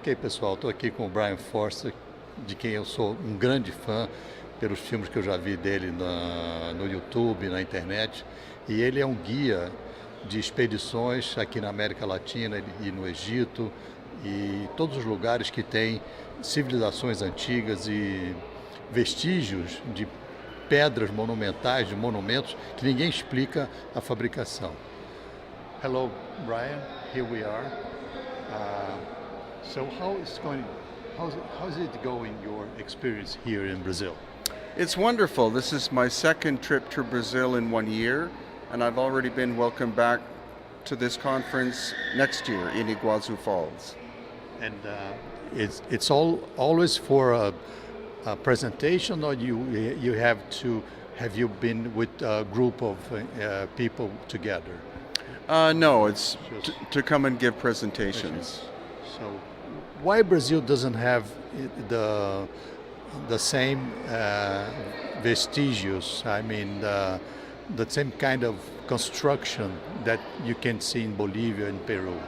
Ok, pessoal, estou aqui com o Brien Foerster, de quem eu sou um grande fã pelos filmes que eu já vi dele no YouTube, na internet. E ele é um guia de expedições aqui na América Latina e no Egito e todos os lugares que têm civilizações antigas e vestígios de pedras monumentais, de monumentos que ninguém explica a fabricação. Hello, Brien. Here we are. So how's it going, your experience here in Brazil? It's wonderful. This is my second trip to Brazil in 1 year, and I've already been welcomed back to this conference next year in Iguaçu Falls. And it's always for a presentation, or have you been with a group of people together? No, it's to come and give presentations. So why Brazil doesn't have the same vestigios? I mean, the same kind of construction that you can see in Bolivia and Peru.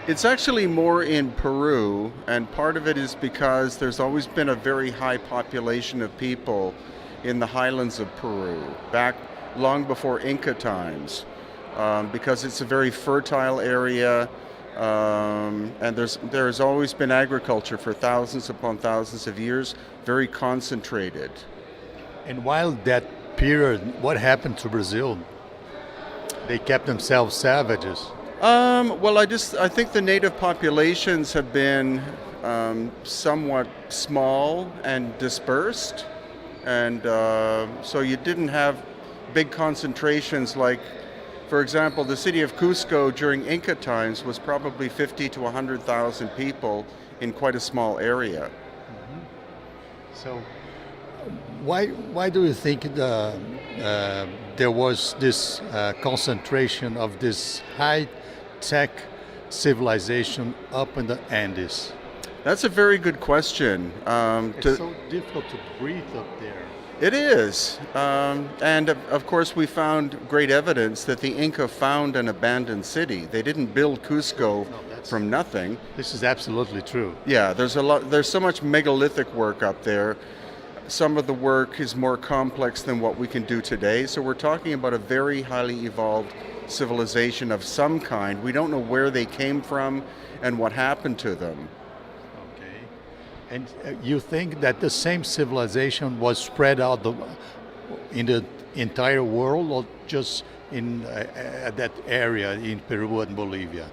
It's actually more in Peru, and part of it is because there's always been a very high population of people in the highlands of Peru, back long before Inca times, because it's a very fertile area, and there's always been agriculture for thousands upon thousands of years, very concentrated. And while that period, what happened to Brazil? They kept themselves savages. Well, I think the native populations have been somewhat small and dispersed, and so you didn't have big concentrations like, for example, the city of Cusco during Inca times was probably 50 to 100,000 people in quite a small area. Mm-hmm. So why do you think there was this concentration of this high-tech civilization up in the Andes? That's a very good question. It's so difficult to breathe up there. It is. And of course we found great evidence that the Inca found an abandoned city. They didn't build Cusco from nothing. This is absolutely true. Yeah, there's so much megalithic work up there. Some of the work is more complex than what we can do today. So we're talking about a very highly evolved civilization of some kind. We don't know where they came from and what happened to them. And you think that the same civilization was spread out in the entire world, or just in that area in Peru and Bolivia?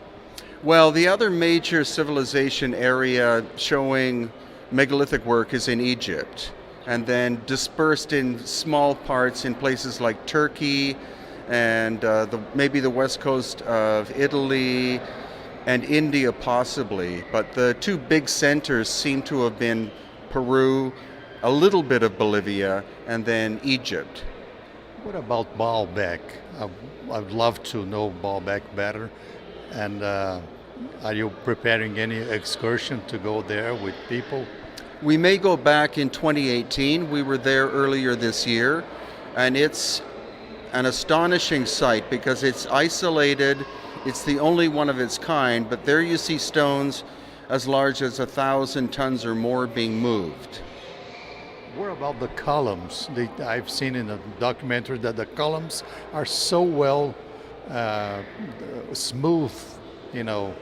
Well, the other major civilization area showing megalithic work is in Egypt, and then dispersed in small parts in places like Turkey and maybe the west coast of Italy, and India possibly, but the two big centers seem to have been Peru, a little bit of Bolivia, and then Egypt. What about Baalbek? I'd love to know Baalbek better. And are you preparing any excursion to go there with people? We may go back in 2018. We were there earlier this year, and it's an astonishing site because it's isolated. It's the only one of its kind, but there you see stones as large as 1,000 tons or more being moved. What about the columns? I've seen in a documentary that the columns are so well smooth, you know.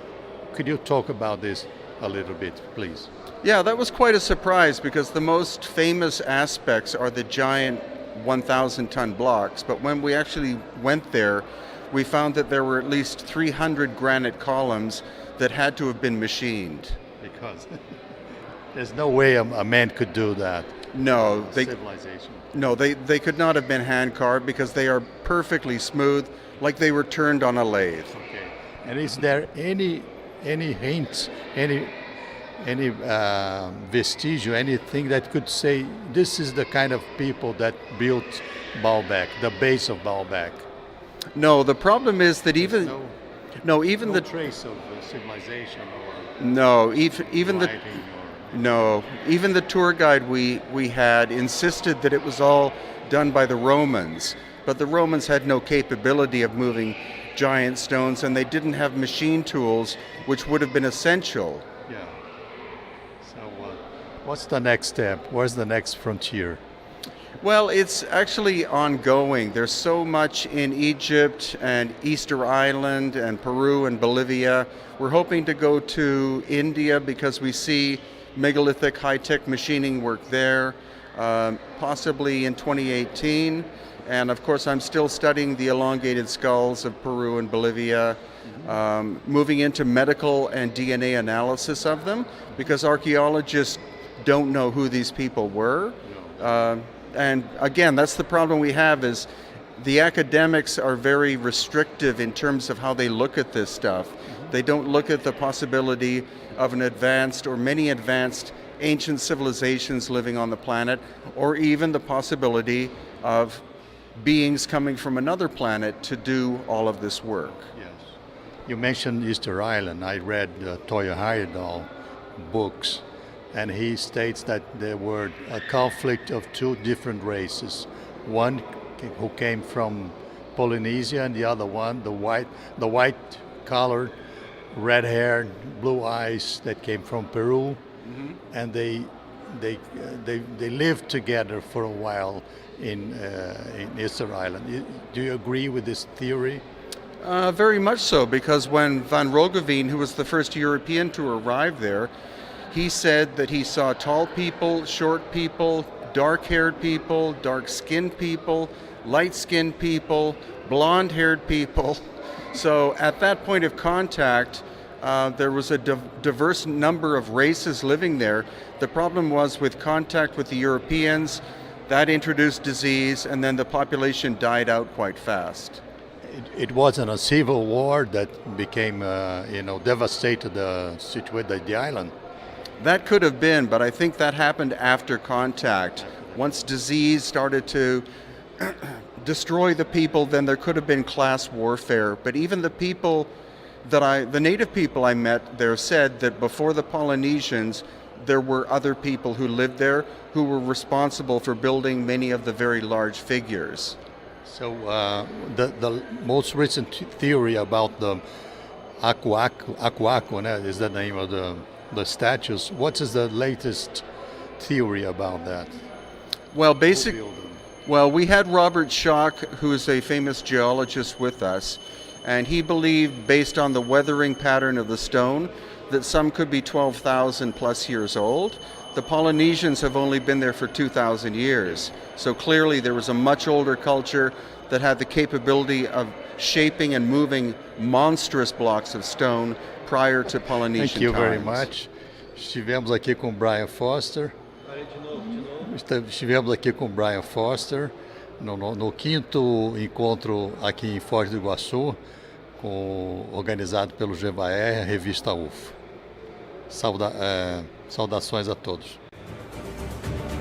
Could you talk about this a little bit, please? Yeah, that was quite a surprise because the most famous aspects are the giant 1,000-ton blocks, but when we actually went there, we found that there were at least 300 granite columns that had to have been machined. Because there's no way a man could do that. No, Civilization. No, they could not have been hand carved because they are perfectly smooth, like they were turned on a lathe. Okay. And is there any hints, any vestige, anything that could say this is the kind of people that built Baalbek, the base of Baalbek? No, the problem is that even no the trace of civilization or no, even the tour guide we had insisted that it was all done by the Romans, but the Romans had no capability of moving giant stones, and they didn't have machine tools, which would have been essential. Yeah. So, what's the next step? Where's the next frontier? Well, it's actually ongoing. There's so much in Egypt and Easter Island and Peru and Bolivia. We're hoping to go to India because we see megalithic high-tech machining work there, possibly in 2018. And of course, I'm still studying the elongated skulls of Peru and Bolivia, moving into medical and DNA analysis of them, because archaeologists don't know who these people were. And again, that's the problem we have, is the academics are very restrictive in terms of how they look at this stuff. They don't look at the possibility of an advanced or many advanced ancient civilizations living on the planet, or even the possibility of beings coming from another planet to do all of this work. Yes. You mentioned Easter Island. I read Toya Heyerdahl books, and he states that there were a conflict of two different races. One who came from Polynesia, and the other one, the white-collared, red-haired, blue eyes that came from Peru, and they lived together for a while in Easter Island. Do you agree with this theory? Very much so, because when Van Roggeveen, who was the first European to arrive there, he said that he saw tall people, short people, dark-haired people, dark-skinned people, light-skinned people, blonde-haired people. So at that point of contact, there was a diverse number of races living there. The problem was with contact with the Europeans, that introduced disease, and then the population died out quite fast. It wasn't a civil war that became, devastated the island. That could have been, but I think that happened after contact. Once disease started to destroy the people, then there could have been class warfare. But even the native people I met there said that before the Polynesians, there were other people who lived there who were responsible for building many of the very large figures. So the most recent theory about the Aquaco, is the name of the statues. What is the latest theory about that? Well, we had Robert Schock, who is a famous geologist, with us, and he believed, based on the weathering pattern of the stone, that some could be 12,000 plus years old. The Polynesians have only been there for 2,000 years. So clearly there was a much older culture that had the capability of shaping and moving monstrous blocks of stone prior to Polynesian times. Thank you very much. Estivemos aqui com Brien Foerster. Estivemos aqui com Brien Foerster no quinto encontro aqui em Foz do Iguaçu, organizado pelo GVR, revista UFO. Saudações a todos.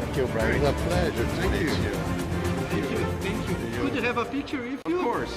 Thank you, Brien. It was a pleasure to meet you. Thank you. Could you have a picture with you? Of course.